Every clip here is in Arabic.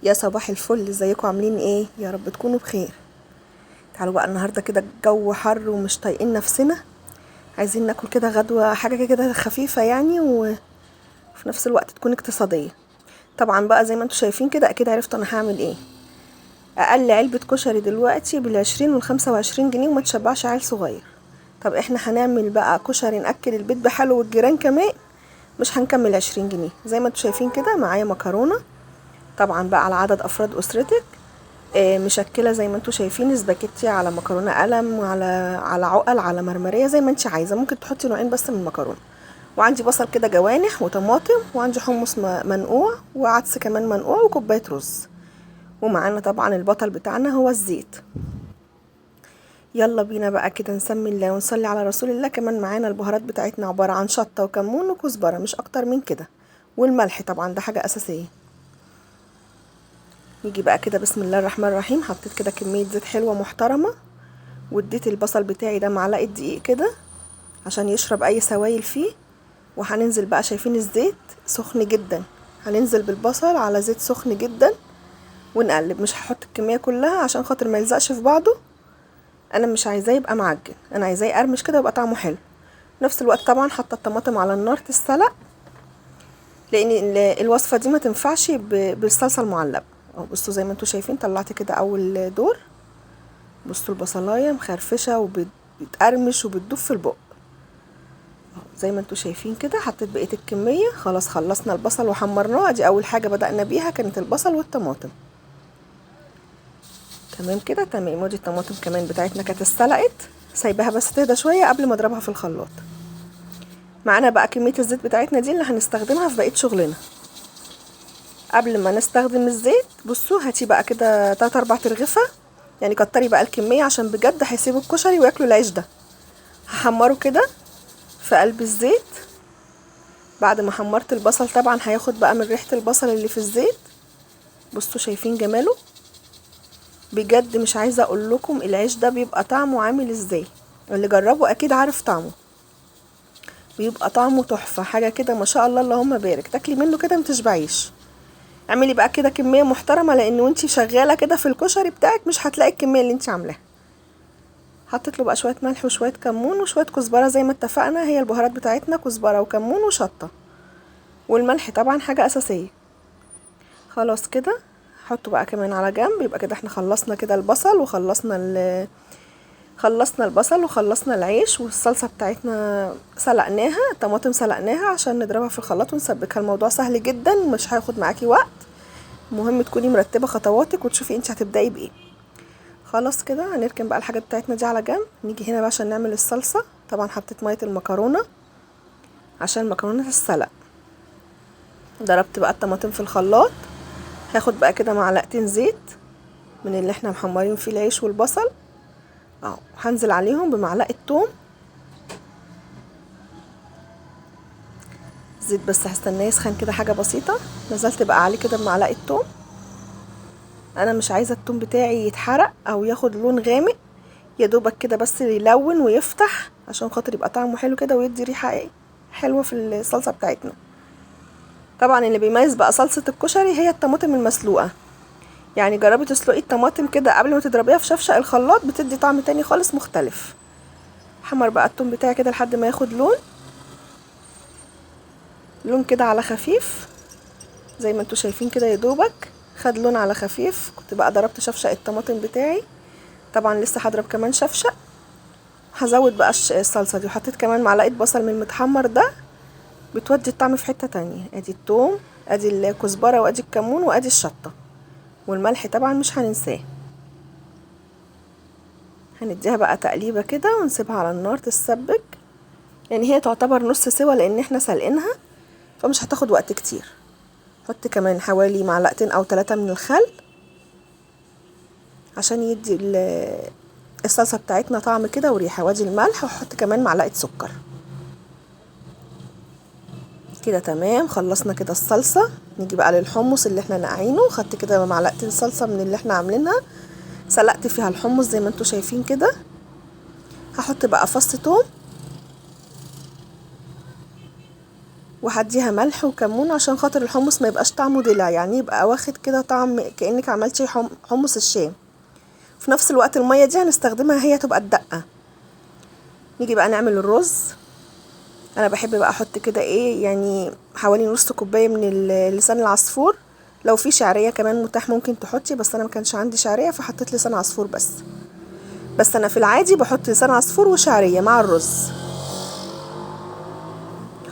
يا صباح الفل، ازيكم عاملين ايه؟ يا رب تكونوا بخير. تعالوا بقى النهارده كده الجو حر ومش طايقين نفسنا، عايزين ناكل كده غدوه، حاجه كده خفيفه يعني وفي نفس الوقت تكون اقتصاديه. طبعا بقى زي ما انتم شايفين كده اكيد عرفتوا انا هعمل ايه. اقل علبه كشري دلوقتي بال20 وال25 جنيه وما تشبعش عيل صغير. طب احنا هنعمل بقى كشري ناكل البيت بحاله والجيران كمان، مش هنكمل 20 جنيه. زي ما انتم شايفين كده معايا مكرونه، طبعا بقى على عدد افراد اسرتك. مشكله زي ما انتوا شايفين، سباكيتي على مكرونه قلم على عقل على مرمريه، زي ما انت عايزه. ممكن تحطي نوعين بس من المكرونه. وعندي بصل كده جوانح وطماطم، وعندي حمص منقوع وعدس كمان منقوع وكوبايه رز. ومعانا طبعا البطل بتاعنا هو الزيت. يلا بينا بقى كده نسمي الله ونصلي على رسول الله. كمان معانا البهارات بتاعتنا عباره عن شطه وكمون وكزبره، مش اكتر من كده. والملح طبعا ده حاجه اساسيه. نيجي بقى كده بسم الله الرحمن الرحيم. حطيت كده كميه زيت حلوه محترمه، واديت البصل بتاعي ده معلقه دقيق كده عشان يشرب اي سوائل فيه. وهننزل بقى، شايفين الزيت سخن جدا، هننزل بالبصل على زيت سخن جدا ونقلب. مش هحط الكميه كلها عشان خاطر ما يلزقش في بعضه. انا مش عايزاه يبقى معجن، انا عايزاه يقرمش كده ويبقى طعمه حلو. نفس الوقت طبعا حاطه الطماطم على النار تتسلق، لان الوصفه دي ما تنفعش بالصلصه المعلبه. اهو بصوا زي ما انتوا شايفين، طلعت كده اول دور. بصوا البصلايه مخرفشه وبتقرمش وبتدوب في البق. زي ما انتوا شايفين كده حطيت بقيه الكميه. خلاص خلصنا البصل وحمرناه. ادي اول حاجه بدأنا بيها كانت البصل والطماطم. تمام كده تمام. ودي الطماطم كمان بتاعتنا كانت اتسلقت، سايباها بس تهدى شويه قبل ما اضربها في الخلاط. معانا بقى كميه الزيت بتاعتنا دي اللي هنستخدمها في بقيه شغلنا. قبل ما نستخدم الزيت بصوا، هاتي بقى كده 3-4 ترغفه، يعني كتري بقى الكميه عشان بجد هيسيبوا الكشري وياكلوا العيش ده. هحمره كده في قلب الزيت. بعد ما حمرت البصل طبعا هياخد بقى من ريحة البصل اللي في الزيت. بصوا شايفين جماله؟ بجد مش عايزة اقول لكم العيش ده بيبقى طعمه عامل ازاي. اللي جربه اكيد عارف طعمه، بيبقى طعمه تحفة، حاجة كده ما شاء الله اللهم بارك، تاكلي منه كده متشبعيش. اعملي بقى كده كمية محترمة، لان وانتي شغالة كده في الكشري بتاعك مش هتلاقي الكمية اللي انتي عاملاها. حطيت له بقى شوية ملح وشوية كمون وشوية كزبرة زي ما اتفقنا. هي البهارات بتاعتنا كزبرة وكمون وشطة، والملح طبعا حاجة اساسية. خلاص كده حطه بقى كمان على جنب. يبقى كده احنا خلصنا كده البصل وخلصنا خلصنا البصل وخلصنا العيش، والصلصة بتاعتنا سلقناها، الطماطم سلقناها عشان نضربها في الخلاط ونسبكها. الموضوع سهل جدا، مش هياخد معاكي وقت. المهم تكوني مرتبة خطواتك وتشوفي انت هتبدأي بايه. خلاص كده هنركن بقى الحاجات بتاعتنا دي على جنب. نيجي هنا بقى عشان نعمل الصلصة. طبعا حطيت مية المكرونة عشان المكرونة تتسلق. ضربت بقى الطماطم في الخلاط. هاخد بقى كده معلقتين زيت من اللي احنا محمرين فيه العيش والبصل اهو. هنزل عليهم بمعلقه توم. زيت بس هستناه يسخن كده حاجه بسيطه. نزلت بقى عليه كده بمعلقه توم. انا مش عايزه التوم بتاعي يتحرق او ياخد لون غامق، يا دوبك كده بس يلون ويفتح عشان خاطر يبقى طعمه حلو كده ويدي ريحه ايه حلوه في الصلصه بتاعتنا. طبعا اللي بيميز بقى صلصه الكشري هي الطماطم المسلوقه. يعني جربي تسلقي الطماطم كده قبل ما تضربيها في شفشق الخلاط، بتدي طعم تاني خالص مختلف. حمر بقى التوم بتاعي كده لحد ما ياخد لون كده على خفيف. زي ما انتوا شايفين كده يا دوبك خد لون على خفيف. كنت بقى ضربت شفشق الطماطم بتاعي، طبعا لسه هضرب كمان شفشق. هزود بقى الصلصه دي، وحطيت كمان معلقه بصل من المتحمر ده، بتودي الطعم في حته تانية. ادي التوم، ادي الكزبره، وادي الكمون، وادي الشطه، والملح طبعا مش هننساه. هنديها بقى تقليبه كده ونسيبها على النار تتسبك. يعني هي تعتبر نص سوا لان احنا سلقينها، فمش هتاخد وقت كتير. حط كمان حوالي معلقتين او 3 من الخل عشان يدي الصلصه بتاعتنا طعم كده وريحه. وادي الملح، وحط كمان معلقه سكر. كده تمام، خلصنا كده الصلصه. نيجي بقى للحمص اللي احنا نقعينه. خدت كده معلقتين صلصه من اللي احنا عاملينها، سلقت فيها الحمص زي ما انتوا شايفين كده. هحط بقى فص توم وهديها ملح وكمون عشان خاطر الحمص ما يبقاش طعمه دلع، يعني يبقى واخد كده طعم كأنك عملتي حمص الشام. في نفس الوقت المية دي هنستخدمها هي تبقى الدقة. نيجي بقى نعمل الرز. انا بحب بقى احط كده ايه يعني حوالي نص كوبايه من لسان العصفور. لو في شعريه كمان متاح ممكن تحطي، بس انا ما كانش عندي شعريه فحطيت لسان عصفور بس انا في العادي بحط لسان عصفور وشعريه مع الرز.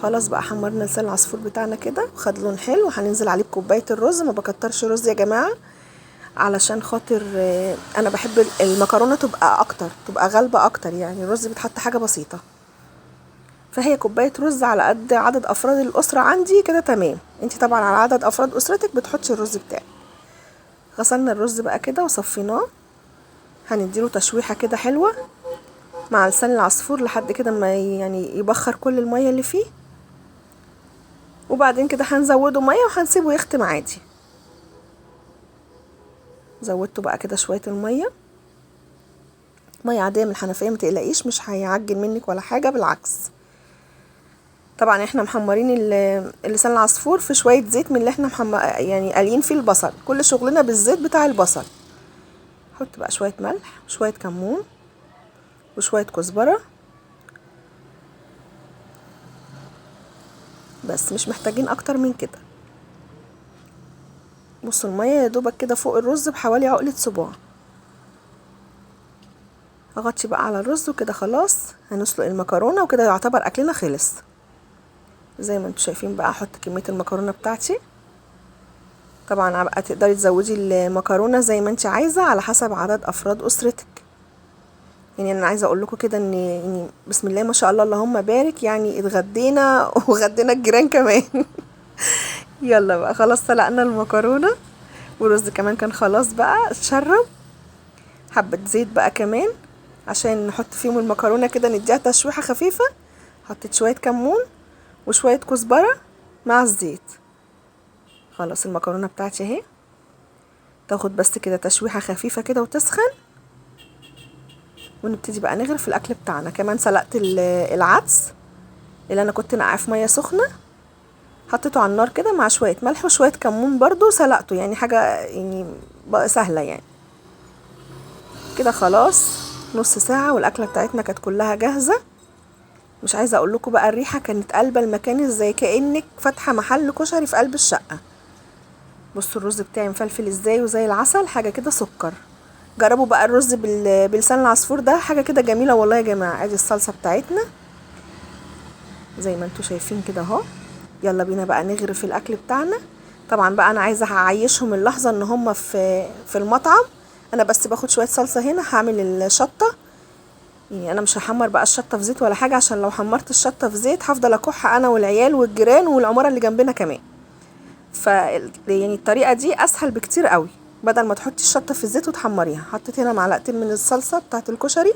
خلاص بقى حمرنا لسان العصفور بتاعنا كده وخد لون حلو، وهننزل عليه بكوبايه الرز. ما بكترش رز يا جماعه علشان خاطر انا بحب المكرونه تبقى اكتر، تبقى غالبه اكتر، يعني الرز بتحط حاجه بسيطه. فهي كوبايه رز على قد عدد افراد الاسره عندي كده تمام. انتي طبعا على عدد افراد اسرتك بتحطي الرز بتاعك. غسلنا الرز بقى كده وصفيناه. هنديله تشويحه كده حلوه مع لسان العصفور لحد كده ما يعني يبخر كل الميه اللي فيه، وبعدين كده هنزوده ميه وهنسيبه يختم عادي. زودته بقى كده شويه الميه، ميه عاديه من الحنفيه، متقلقيش مش هيعجن منك ولا حاجه، بالعكس. طبعا احنا محمرين لسان العصفور في شويه زيت من اللي احنا يعني قالين فيه البصل، كل شغلنا بالزيت بتاع البصل. حط بقى شويه ملح وشويه كمون وشويه كزبره، بس مش محتاجين اكتر من كده. بصوا الميه يا دوبك كده فوق الرز بحوالي عقله صباع. اغطي بقى على الرز وكده خلاص هنسلق المكرونه وكده يعتبر اكلنا خلص. زي ما انتم شايفين بقى احط كميه المكرونه بتاعتي. طبعا بقى تقدري تزودي المكرونه زي ما انت عايزه على حسب عدد افراد اسرتك. يعني انا عايزه اقول لكم كده ان يعني بسم الله ما شاء الله اللهم بارك، يعني اتغدينا وغدينا الجيران كمان. يلا بقى خلاص سلقنا المكرونه والرز كمان كان خلاص بقى اتشرب. حبه زيت بقى كمان عشان نحط فيهم المكرونه كده نديها تشويحه خفيفه. حطيت شويه كمون وشويه كزبره مع الزيت. خلاص المكرونه بتاعتي اهي تاخد بس كده تشويحه خفيفه كده وتسخن، ونبتدي بقى نغرف الاكل بتاعنا. كمان سلقت العدس اللي انا كنت نقعاه في ميه سخنه، حطيته على النار كده مع شويه ملح وشويه كمون برضو سلقته، يعني حاجه يعني بقى سهله يعني كده. خلاص نص ساعه والاكله بتاعتنا كانت كلها جاهزه. مش عايزه اقول لكم بقى الريحه كانت قلبه المكان ازاي، كانك فاتحه محل كشري في قلب الشقه. بصوا الرز بتاعي مفلفل ازاي وزي العسل، حاجه كده سكر. جربوا بقى الرز بلسان العصفور ده، حاجه كده جميله والله يا جماعه. ادي الصلصه بتاعتنا زي ما انتوا شايفين كده اهو. يلا بينا بقى نغرف الاكل بتاعنا. طبعا بقى انا عايزه اعيشهم اللحظه ان هم في المطعم. انا بس باخد شويه صلصه هنا هعمل الشطه. يعني انا مش هحمر بقى الشطه في زيت ولا حاجه، عشان لو حمرت الشطه في زيت هفضل اكح انا والعيال والجيران والعماره اللي جنبنا كمان. يعني الطريقه دي اسهل بكتير قوي، بدل ما تحطي الشطه في الزيت وتحمريها. حطيت هنا معلقتين من الصلصه بتاعه الكشري.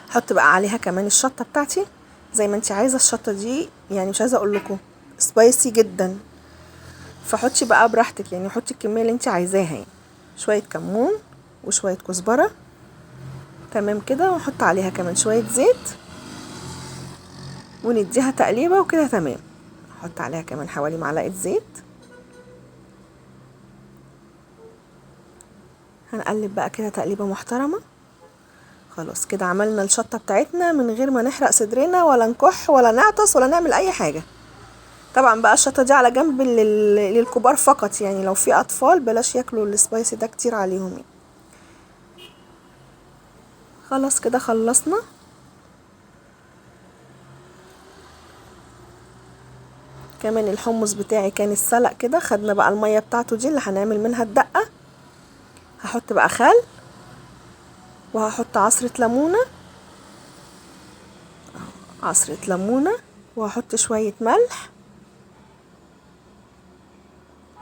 حط بقى عليها كمان الشطه بتاعتي زي ما انت عايزه. الشطه دي يعني مش عايزه اقول لكم سبايسي جدا، فحطي بقى براحتك، يعني حطي الكميه اللي انت عايزاها. يعني شويه كمون وشويه كزبره تمام كده، واحط عليها كمان شويه زيت ونديها تقليبه وكده تمام. احط عليها كمان حوالي معلقه زيت. هنقلب بقى كده تقليبه محترمه. خلاص كده عملنا الشطه بتاعتنا من غير ما نحرق صدرنا ولا نكح ولا نعطس ولا نعمل اي حاجه. طبعا بقى الشطه دي على جنب للكبار فقط، يعني لو في اطفال بلاش ياكلوا السبايسي ده كتير عليهم يعني. خلاص كده خلصنا. كمان الحمص بتاعي كان السلق كده، خدنا بقى الميه بتاعته دي اللي هنعمل منها الدقه. هحط بقى خل وهحط عصره ليمونه، عصره ليمونه، وهحط شويه ملح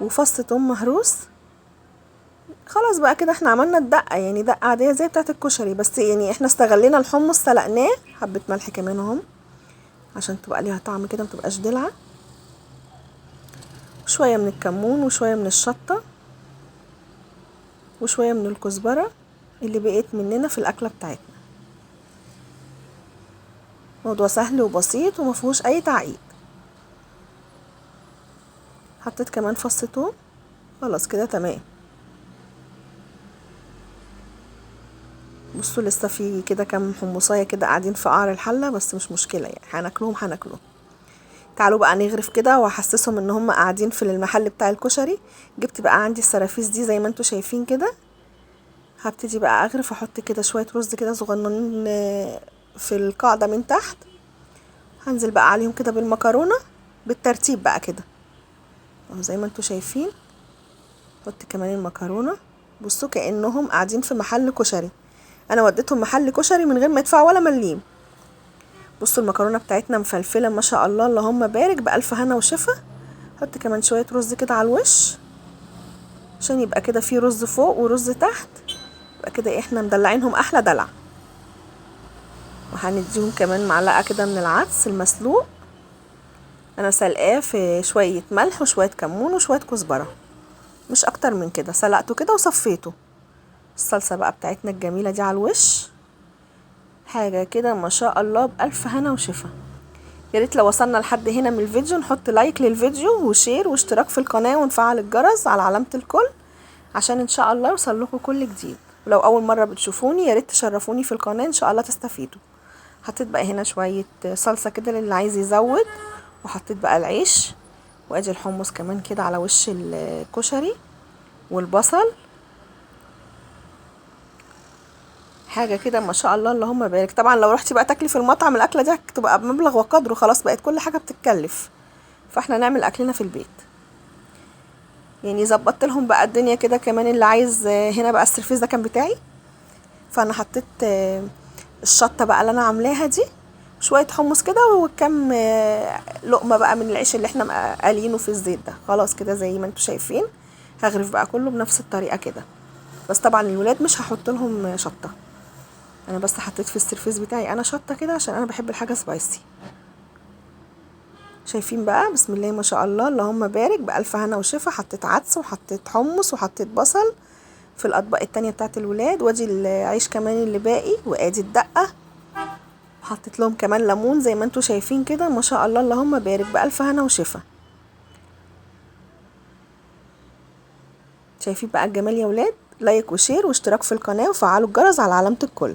وفص ثوم مهروس. خلاص بقى كده احنا عملنا الدقه، يعني دقه عاديه زي بتاعه الكشري، بس يعني احنا استغلينا الحمص سلقناه. حبه ملح كمان اهم عشان تبقى ليها طعم كده متبقاش دلعه. شويه من الكمون وشويه من الشطه وشويه من الكزبره اللي بقيت مننا في الاكله بتاعتنا. موضوع سهل وبسيط ومفيهوش اي تعقيد. حطيت كمان فص توم. خلاص كده تمام. بصوا لسه في كده كام حمصايه كده قاعدين في قعر الحله، بس مش مشكله يعني، هناكلهم. تعالوا بقى نغرف كده واحسسهم ان هم قاعدين في المحل بتاع الكشري. جبت بقى عندي السرافيس دي زي ما انتوا شايفين كده. هبتدي بقى اغرف، احط كده شويه رز كده صغننين في القاعده من تحت. هنزل بقى عليهم كده بالمكرونه بالترتيب بقى كده اهو زي ما انتوا شايفين. احط كمان المكرونه. بصوا كانهم قاعدين في محل كشري، انا وديتهم محل كشري من غير ما يدفعوا ولا مليم. بصوا المكرونه بتاعتنا مفلفله ما شاء الله، اللهم بارك، بألف هنا وشفا. حط كمان شويه رز كده على الوش عشان يبقى كده فيه رز فوق ورز تحت، يبقى كده احنا مدلعينهم احلى دلع. وهنديهم كمان معلقه كده من العدس المسلوق، انا سلقاه في شويه ملح وشويه كمون وشويه كزبره، مش اكتر من كده. سلقته كده وصفيته. الصلصه بقى بتاعتنا الجميله دي على الوش، حاجه كده ما شاء الله بألف هنا وشفا. يا ريت لو وصلنا لحد هنا من الفيديو نحط لايك للفيديو وشير واشتراك في القناه ونفعل الجرس على علامه الكل عشان ان شاء الله يوصل لكم كل جديد. ولو اول مره بتشوفوني يا ريت تشرفوني في القناه، ان شاء الله تستفيدوا. حطيت بقى هنا شويه صلصه كده للي عايز يزود، وحطيت بقى العيش، وادي الحمص كمان كده على وش الكشري والبصل. حاجه كده ما شاء الله اللهم بارك. طبعا لو رحتي بقى تاكلي في المطعم الاكله دي هتبقى بمبلغ وقدره، خلاص بقت كل حاجه بتتكلف، فاحنا نعمل اكلنا في البيت. يعني ظبطت لهم بقى الدنيا كده. كمان اللي عايز هنا بقى السرفيس ده كان بتاعي، فانا حطيت الشطه بقى اللي انا عاملاها دي، شويه حمص كده وكم لقمه بقى من العيش اللي احنا قالينه في الزيت ده. خلاص كده زي ما انتوا شايفين. هغرف بقى كله بنفس الطريقه كده، بس طبعا الولاد مش هحط لهم شطه، انا بس حطيت في السرفيس بتاعي انا شطه كده عشان انا بحب الحاجه سبايسي. شايفين بقى بسم الله ما شاء الله اللهم بارك، بألف هنا وشفا. حطيت عدس وحطيت حمص وحطيت بصل في الاطباق التانية بتاعت الولاد، وادي العيش كمان اللي باقي، وادي الدقه. حطيت لهم كمان ليمون زي ما انتوا شايفين كده ما شاء الله اللهم بارك، بألف هنا وشفا. شايفين بقى الجمال يا ولاد؟ لايك وشير واشتراك في القناه وفعلوا الجرس على علامه الكل.